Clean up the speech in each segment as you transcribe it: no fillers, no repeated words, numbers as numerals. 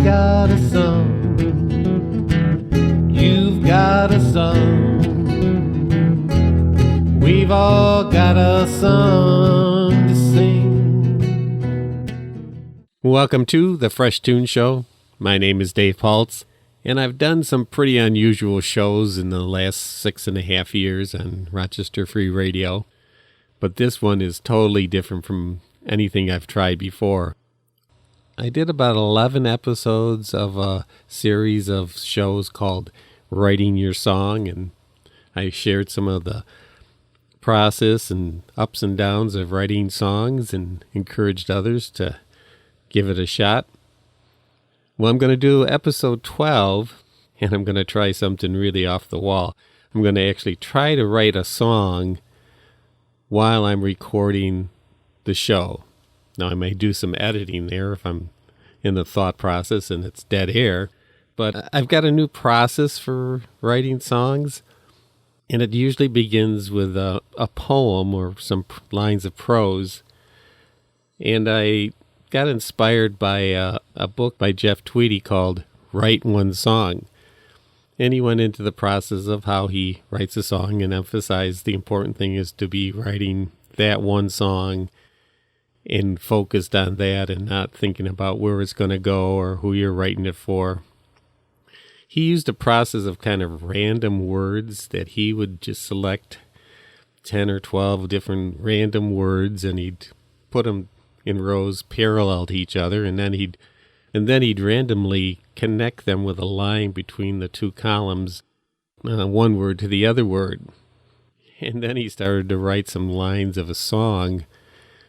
got a song. You've got a song. We've all got a song to sing. Welcome to the Fresh Toones Show. My name is Dave Paltz, and I've done some pretty unusual shows in the last 6.5 years on Rochester Free Radio, but this one is totally different from anything I've tried before. I did about 11 episodes of a series of shows called Writing Your Song, and I shared some of the process and ups and downs of writing songs and encouraged others to give it a shot. Well, I'm going to do episode 12, and I'm going to try something really off the wall. I'm going to actually try to write a song while I'm recording the show. Now, I may do some editing there if I'm in the thought process and it's dead air, but I've got a new process for writing songs, and it usually begins with a poem or some lines of prose. And I got inspired by a book by Jeff Tweedy called Write One Song. And he went into the process of how he writes a song and emphasized the important thing is to be writing that one song and focused on that and not thinking about where it's going to go or who you're writing it for. He used a process of kind of random words that he would just select 10 or 12 different random words, and he'd put them in rows parallel to each other, and then he'd randomly connect them with a line between the two columns, one word to the other word. And then he started to write some lines of a song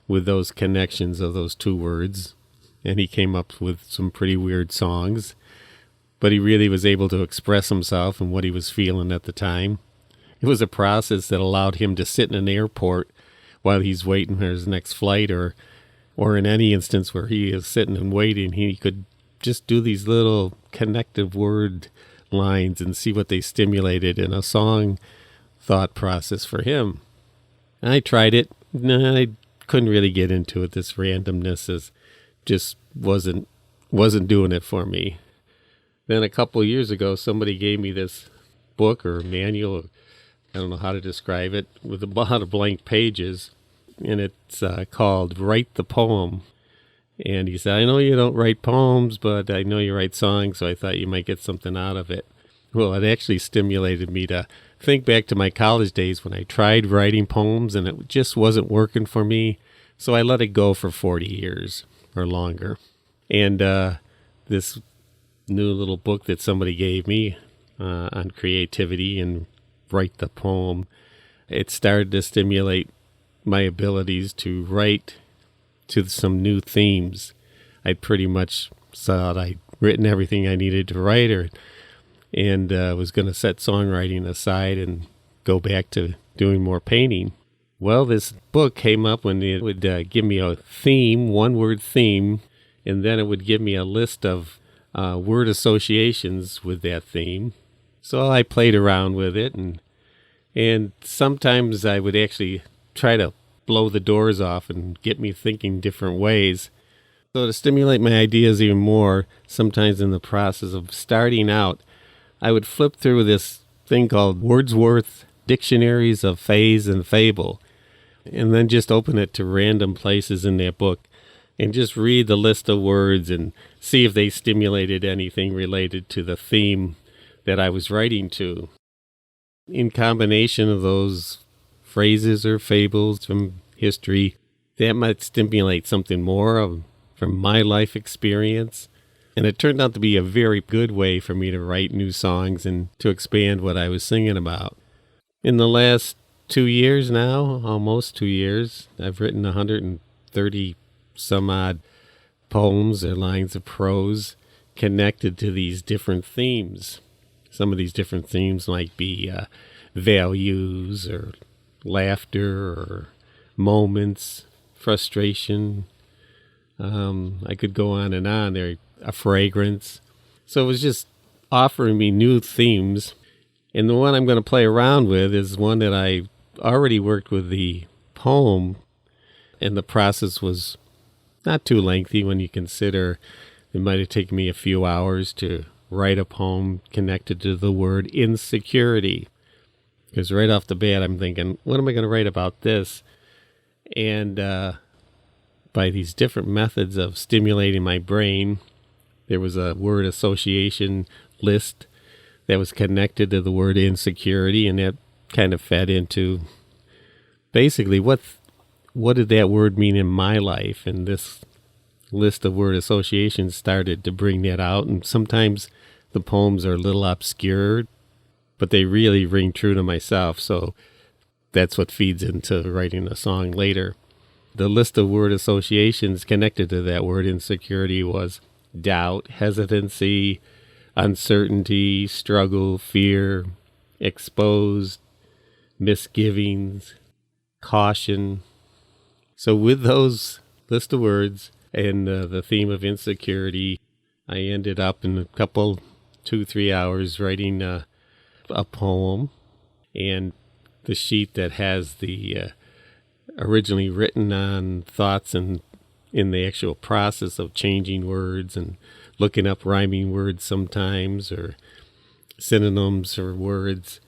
with those connections of those two words, and he came up with some pretty weird songs, but he really was able to express himself and what he was feeling at the time. It was a process that allowed him to sit in an airport while he's waiting for his next flight, or in any instance where he is sitting and waiting, he could just do these little connective word lines and see what they stimulated in a song thought process for him. I tried it. I couldn't really get into it. This randomness just wasn't doing it for me. Then a couple of years ago, somebody gave me this book or manual, I don't know how to describe it, with a lot of blank pages. And it's called Write the Poem. And he said, I know you don't write poems, but I know you write songs, so I thought you might get something out of it. Well, it actually stimulated me to think back to my college days when I tried writing poems, and it just wasn't working for me. So I let it go for 40 years or longer. And this new little book that somebody gave me on creativity and write the poem, it started to stimulate my abilities to write to some new themes. I pretty much thought I'd written everything I needed to write, and was going to set songwriting aside and go back to doing more painting. Well, this book came up when it would give me a theme, one-word theme, and then it would give me a list of word associations with that theme. So I played around with it, and sometimes I would actually try to blow the doors off and get me thinking different ways. So to stimulate my ideas even more, sometimes in the process of starting out, I would flip through this thing called Wordsworth Dictionaries of Phrase and Fable, and then just open it to random places in that book and just read the list of words and see if they stimulated anything related to the theme that I was writing to. In combination of those phrases or fables from history, that might stimulate something more from my life experience. And it turned out to be a very good way for me to write new songs and to expand what I was singing about. In the last 2 years now, almost 2 years, I've written 130 some odd poems or lines of prose connected to these different themes. Some of these different themes might be values or laughter or moments, frustration. I could go on and on. There, a fragrance. So it was just offering me new themes. And the one I'm going to play around with is one that I already worked with the poem, and the process was not too lengthy when you consider It might have taken me a few hours to write a poem connected to the word insecurity. Because right off the bat, I'm thinking, what am I going to write about this? And by these different methods of stimulating my brain, there was a word association list that was connected to the word insecurity, and that kind of fed into basically what did that word mean in my life. And this list of word associations started to bring that out. And sometimes the poems are a little obscure, but they really ring true to myself. So that's what feeds into writing a song later. The list of word associations connected to that word insecurity was doubt, hesitancy, uncertainty, struggle, fear, exposed, misgivings, caution. So with those list of words and the theme of insecurity, I ended up in a couple, 2-3 hours writing a poem. And the sheet that has the originally written on thoughts and in the actual process of changing words and looking up rhyming words sometimes or synonyms or words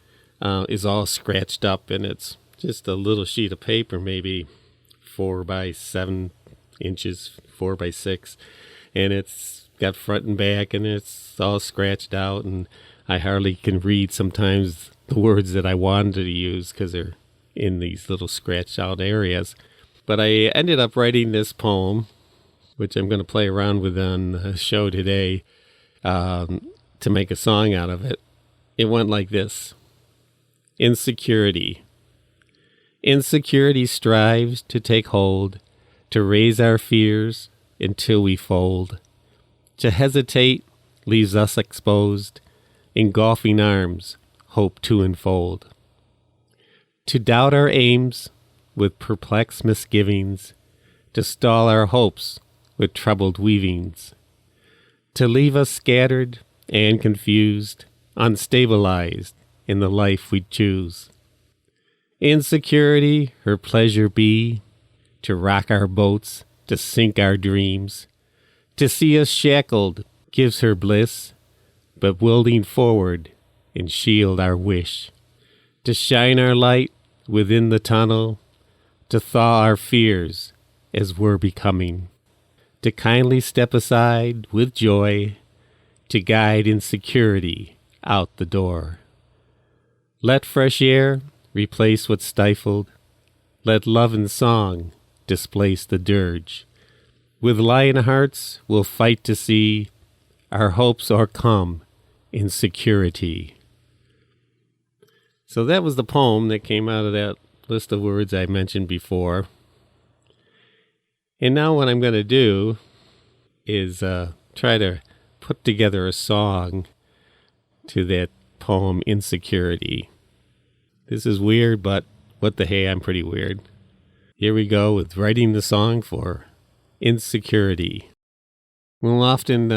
is all scratched up, and it's just a little sheet of paper, maybe 4 by 7 inches, 4 by 6, and it's got front and back, and it's all scratched out, and I hardly can read sometimes the words that I wanted to use because they're in these little scratched out areas. But I ended up writing this poem, which I'm going to play around with on the show today to make a song out of it. It went like this. Insecurity. Insecurity strives to take hold, to raise our fears until we fold. To hesitate leaves us exposed, engulfing arms, hope to enfold. To doubt our aims with perplexed misgivings, to stall our hopes with troubled weavings, to leave us scattered and confused, unstabilized in the life we choose. Insecurity, her pleasure be, to rock our boats, to sink our dreams, to see us shackled gives her bliss, but wielding forward and shield our wish, to shine our light within the tunnel, to thaw our fears as we're becoming, to kindly step aside with joy, to guide insecurity out the door. Let fresh air replace what's stifled, let love and song displace the dirge. With lion hearts we'll fight to see our hopes o'ercome in security. So that was the poem that came out of that list of words I mentioned before. And now what I'm going to do is try to put together a song to that poem, Insecurity. This is weird, but what the hey, I'm pretty weird. Here we go with writing the song for Insecurity. Well, often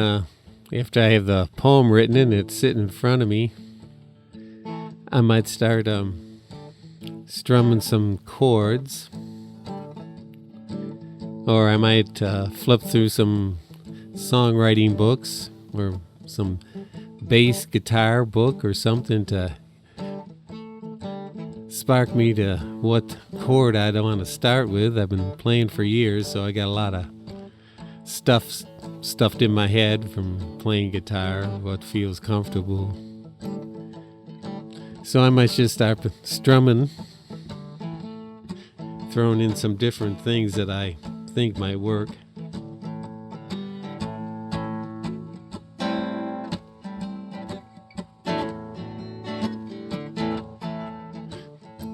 after I have the poem written and it's sitting in front of me, I might start strumming some chords, or I might flip through some songwriting books or some bass guitar book or something to spark me to what chord I want to start with. I've been playing for years, so I got a lot of stuff stuffed in my head from playing guitar, what feels comfortable. So I might just start strumming, throwing in some different things that I think might work.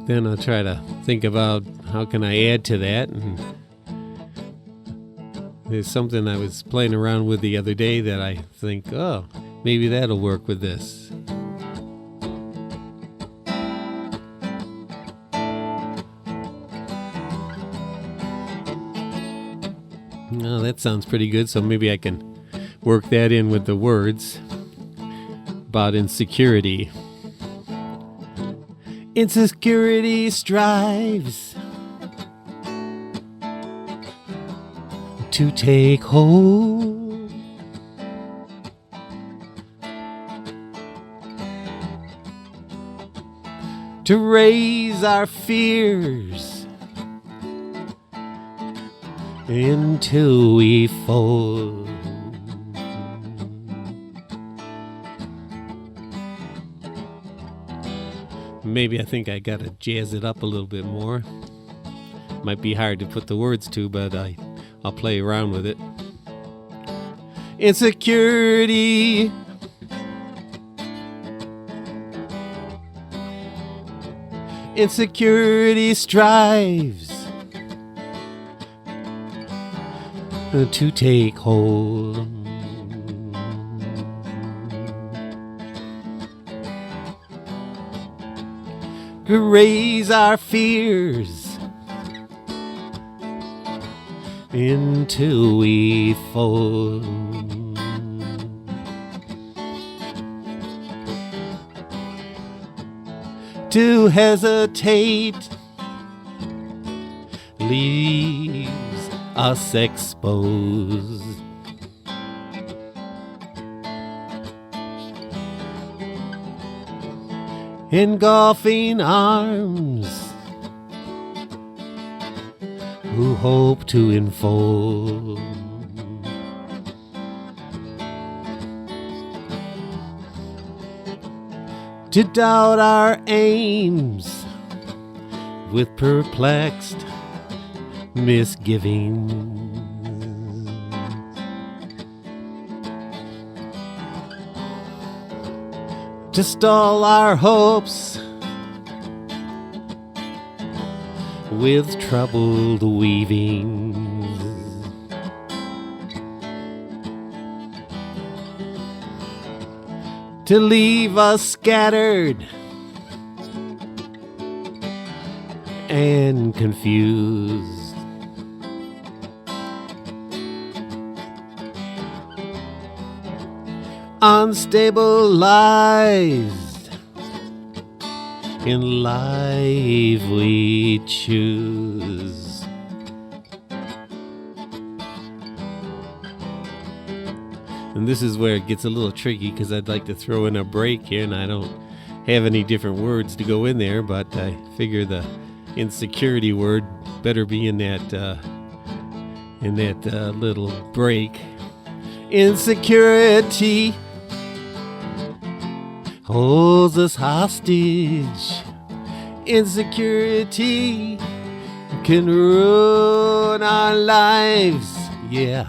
Then I'll try to think about how can I add to that. And there's something I was playing around with the other day that I think, oh, maybe that'll work with this. Oh, that sounds pretty good, so maybe I can work that in with the words about insecurity. Insecurity strives to take hold, to raise our fears until we fall. Maybe I think I gotta jazz it up a little bit more. Might be hard to put the words to, but I'll play around with it. Insecurity. Insecurity strives to take hold. To raise our fears until we fall. To hesitate leaves us exposed. Engulfing arms who hope to enfold. To doubt our aims with perplexed misgivings. To stall our hopes with troubled weavings. To leave us scattered and confused. Unstabilized in life we choose. And this is where it gets a little tricky, because I'd like to throw in a break here, and I don't have any different words to go in there, but I figure the insecurity word better be in that little break. Insecurity holds us hostage. Insecurity can ruin our lives. Yeah,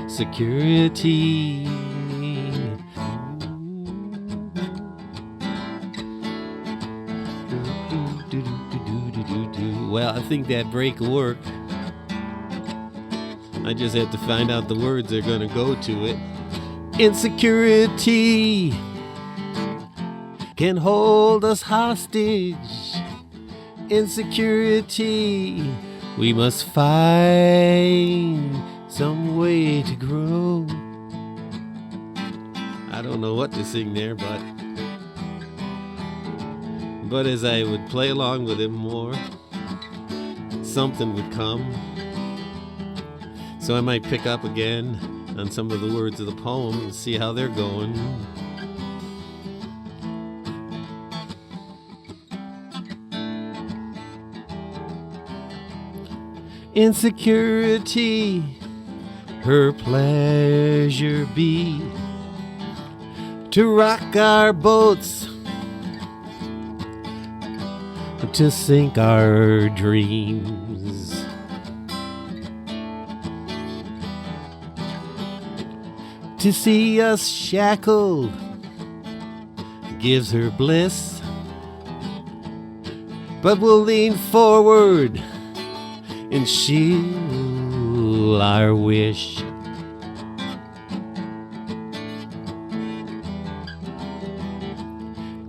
security. Well, I think that break will work. I just have to find out the words that are going to go to it. Insecurity can hold us hostage. Insecurity, we must find some way to grow. I don't know what to sing there, but as I would play along with him more, something would come. So I might pick up again on some of the words of the poem and see how they're going. Insecurity, her pleasure be to rock our boats, to sink our dreams. To see us shackled gives her bliss, but we'll lean forward and shield our wish.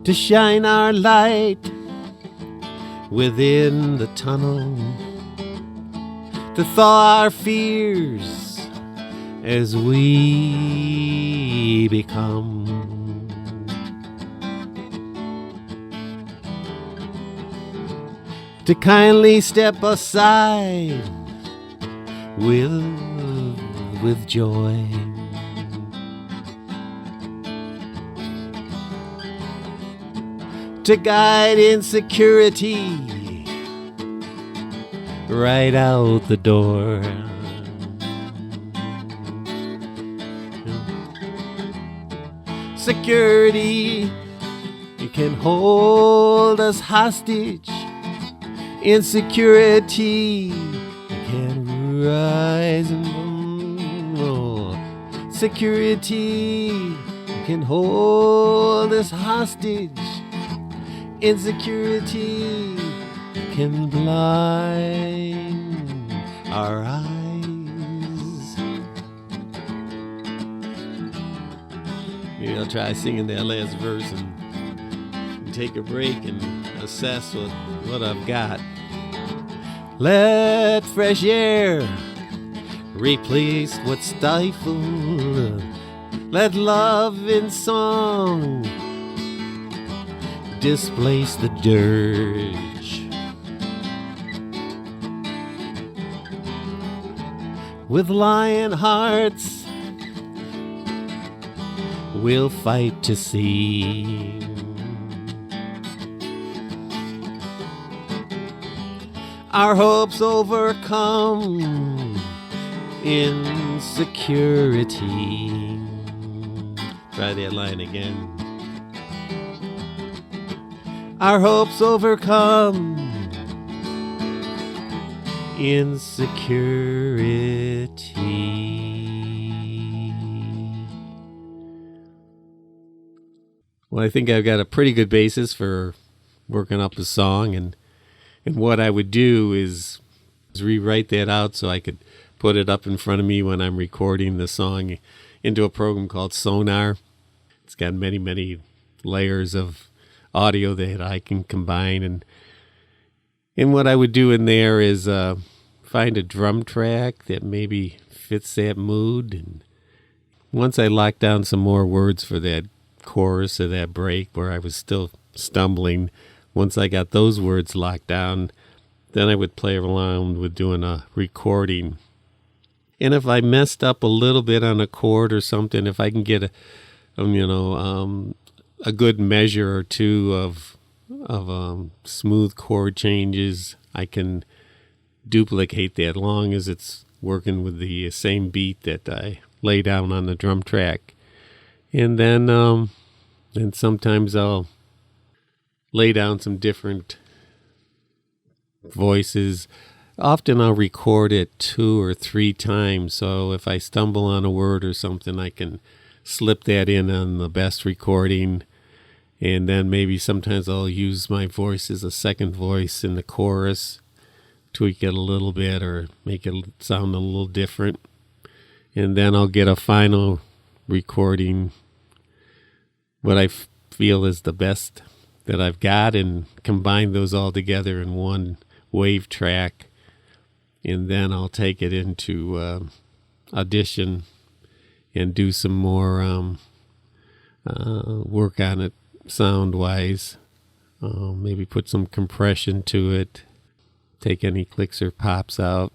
To shine our light within the tunnel, to thaw our fears as we become. To kindly step aside with joy. to guide insecurity right out the door. Security, you can hold us hostage. Insecurity, you can rise and fall. Security, you can hold us hostage. Insecurity can blind our eyes. Maybe I'll try singing that last verse and take a break and assess what I've got. Let fresh air replace what stifled. Let love in song displace the dirge. With lion hearts, we'll fight to see. Our hopes overcome insecurity. Try that line again. Our hopes overcome insecurity. Well, I think I've got a pretty good basis for working up a song, and what I would do is rewrite that out so I could put it up in front of me when I'm recording the song into a program called Sonar. It's got many, many layers of audio that I can combine, and what I would do in there is find a drum track that maybe fits that mood. And once I lock down some more words for that chorus or that break where I was still stumbling, once I got those words locked down, then I would play around with doing a recording. And if I messed up a little bit on a chord or something, if I can get a good measure or two of smooth chord changes, I can duplicate that long as it's working with the same beat that I lay down on the drum track. And then sometimes I'll lay down some different voices. Often I'll record it 2 or 3 times, so if I stumble on a word or something, I can slip that in on the best recording. And then maybe sometimes I'll use my voice as a second voice in the chorus, tweak it a little bit or make it sound a little different. And then I'll get a final recording, what I feel is the best that I've got, and combine those all together in one wave track. And then I'll take it into Audition and do some more work on it sound-wise. Maybe put some compression to it, take any clicks or pops out.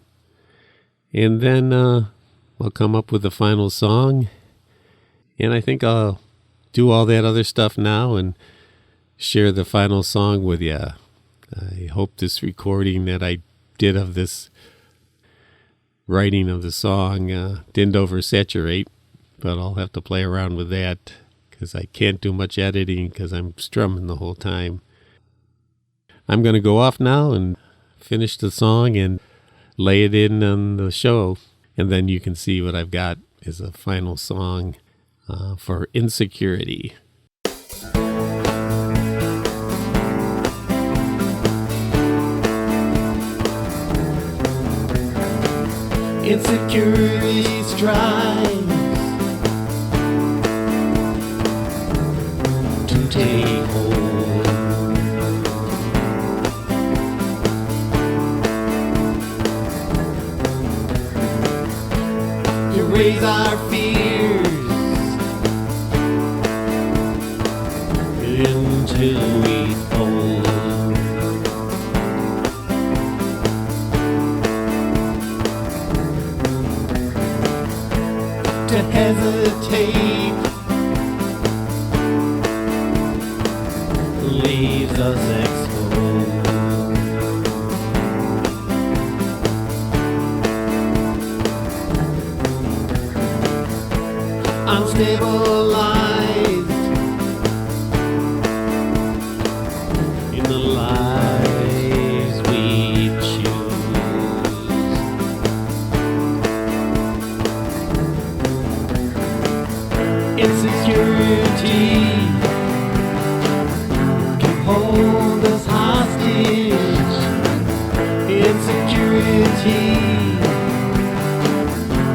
And then I'll come up with the final song. And I think I'll do all that other stuff now and share the final song with you. I hope this recording that I did of this writing of the song didn't oversaturate, but I'll have to play around with that because I can't do much editing because I'm strumming the whole time. I'm going to go off now and finish the song and lay it in on the show, and then you can see what I've got as a final song for Insecurity. Insecurity strives to take hold. Erase our fears until we fold. unstabilized in the lives we choose. Insecurity can hold us hostage. Insecurity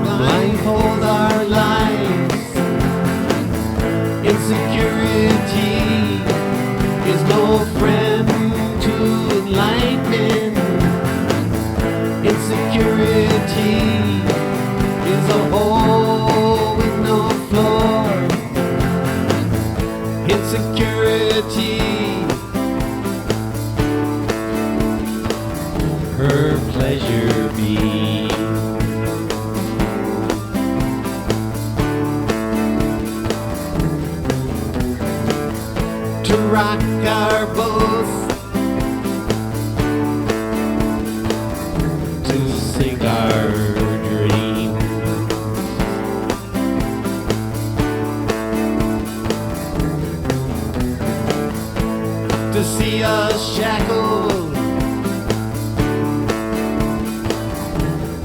blindfold our lives. Insecurity is no friend to enlightenment. Insecurity is a hole with no floor. Insecurity, her pleasure be. To rock our boats, to sink our dreams, to see us shackled.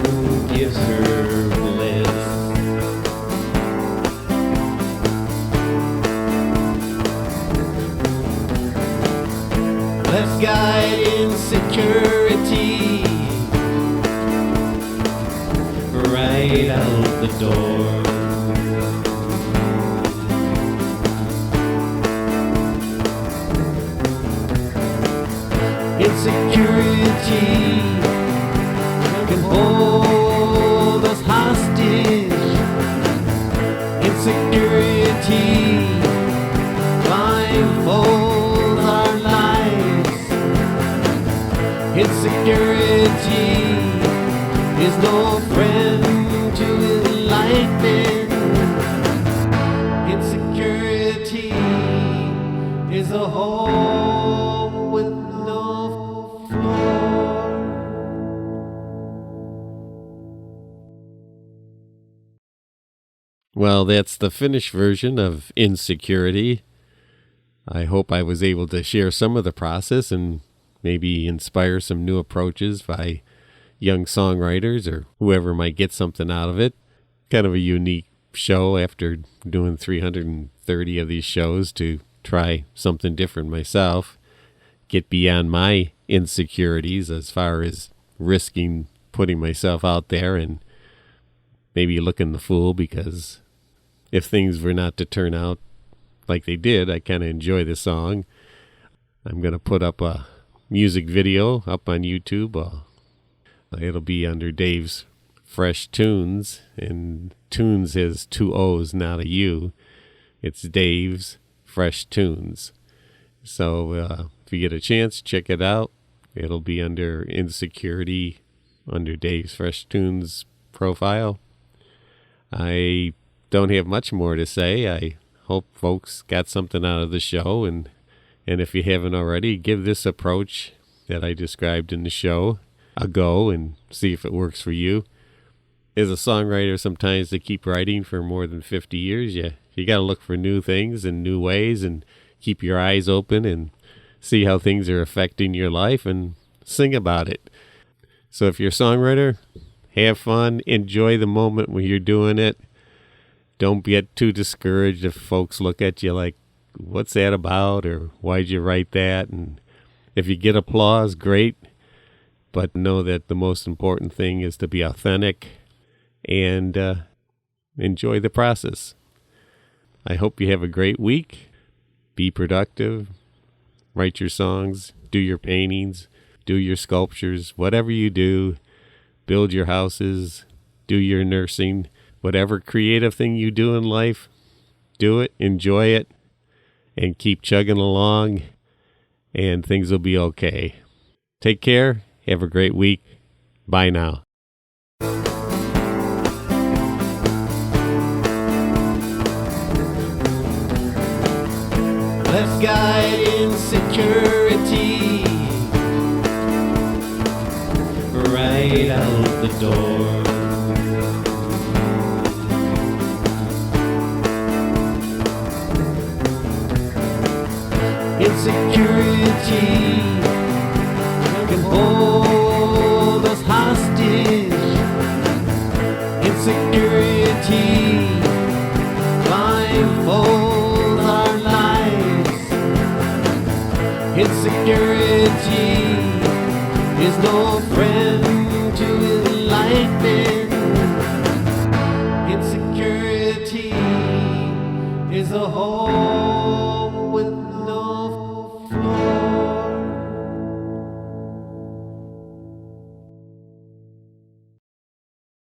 Who gives her bliss? Let's guide insecurity right out the door. Insecurity can hold us hostage. Insecurity blindfolds our lives. Insecurity is no friend to enlightenment. Insecurity is a hole with no floor. Well, that's the finished version of Insecurity. I hope I was able to share some of the process and maybe inspire some new approaches by young songwriters or whoever might get something out of it. Kind of a unique show after doing 330 of these shows, to try something different myself, get beyond my insecurities as far as risking putting myself out there and maybe looking the fool, because if things were not to turn out like they did, I kind of enjoy the song. I'm going to put up a music video up on YouTube. It'll be under Dave's Fresh Toones, and Toones has 2 O's, not a U. It's Dave's Fresh Toones. So if you get a chance, check it out. It'll be under Insecurity, under Dave's Fresh Toones profile. I don't have much more to say. I hope folks got something out of the show, and if you haven't already, give this approach that I described in the show a go and see if it works for you. As a songwriter, sometimes to keep writing for more than 50 years, you got to look for new things and new ways and keep your eyes open and see how things are affecting your life and sing about it. So if you're a songwriter, have fun, enjoy the moment when you're doing it. Don't get too discouraged if folks look at you like, what's that about, or why'd you write that? And if you get applause, great. But know that the most important thing is to be authentic and enjoy the process. I hope you have a great week. Be productive. Write your songs. Do your paintings. Do your sculptures. Whatever you do. Build your houses. Do your nursing. Whatever creative thing you do in life, do it. Enjoy it. And keep chugging along. And things will be okay. Take care. Have a great week. Bye now. Let's guide insecurity right out the door. Insecurity can hold us hostage. Insecurity blindfolds our lives. Insecurity is no friend to enlightenment. Insecurity is a whole